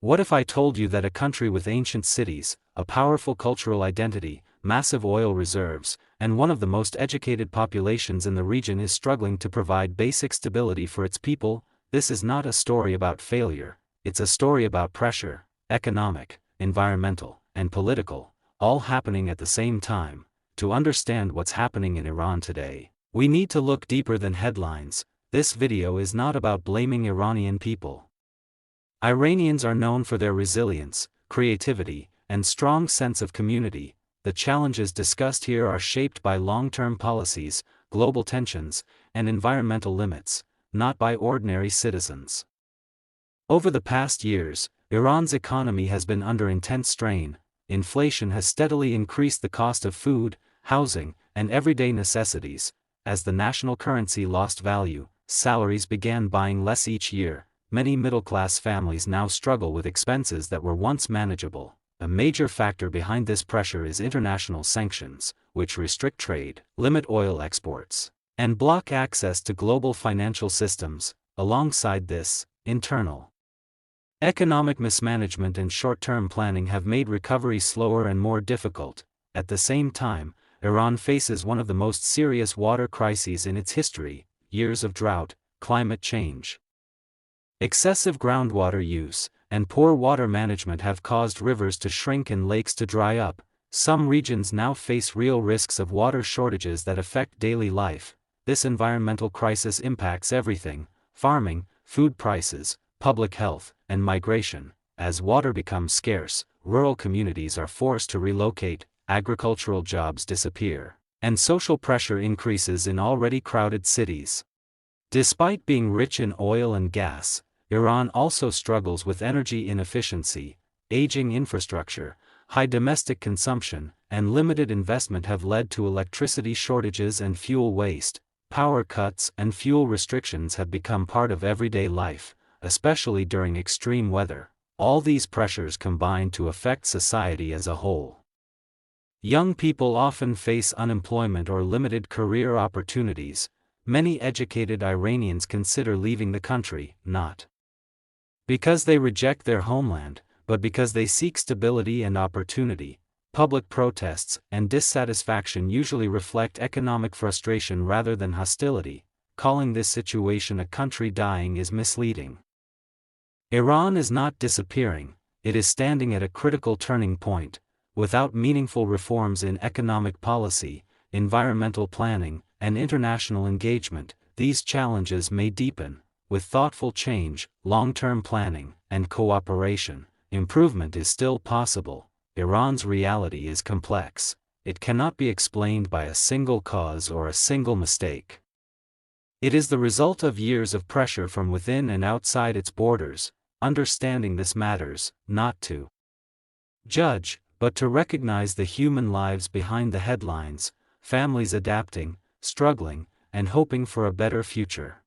What if I told you that a country with ancient cities, a powerful cultural identity, massive oil reserves, and one of the most educated populations in the region is struggling to provide basic stability for its people? This is not a story about failure, it's a story about pressure, economic, environmental, and political, all happening at the same time. To understand what's happening in Iran today, we need to look deeper than headlines. This video is not about blaming Iranian people. Iranians are known for their resilience, creativity, and strong sense of community. The challenges discussed here are shaped by long-term policies, global tensions, and environmental limits, not by ordinary citizens. Over the past years, Iran's economy has been under intense strain. Inflation has steadily increased the cost of food, housing, and everyday necessities. As the national currency lost value, salaries began buying less each year. Many middle-class families now struggle with expenses that were once manageable. A major factor behind this pressure is international sanctions, which restrict trade, limit oil exports, and block access to global financial systems. Alongside this, internal economic mismanagement and short-term planning have made recovery slower and more difficult. At the same time, Iran faces one of the most serious water crises in its history: years of drought, climate change, excessive groundwater use, and poor water management have caused rivers to shrink and lakes to dry up. Some regions now face real risks of water shortages that affect daily life. This environmental crisis impacts everything: farming, food prices, public health, and migration. As water becomes scarce, rural communities are forced to relocate, agricultural jobs disappear, and social pressure increases in already crowded cities. Despite being rich in oil and gas, Iran also struggles with energy inefficiency. Aging infrastructure, high domestic consumption, and limited investment have led to electricity shortages and fuel waste. Power cuts and fuel restrictions have become part of everyday life, especially during extreme weather. All these pressures combine to affect society as a whole. Young people often face unemployment or limited career opportunities. Many educated Iranians consider leaving the country, not because they reject their homeland, but because they seek stability and opportunity. Public protests and dissatisfaction usually reflect economic frustration rather than hostility. Calling this situation a country dying is misleading. Iran is not disappearing, it is standing at a critical turning point. Without meaningful reforms in economic policy, environmental planning, and international engagement, these challenges may deepen. With thoughtful change, long-term planning, and cooperation, improvement is still possible. Iran's reality is complex. It cannot be explained by a single cause or a single mistake. It is the result of years of pressure from within and outside its borders. Understanding this matters, not to judge, but to recognize the human lives behind the headlines, families adapting, struggling, and hoping for a better future.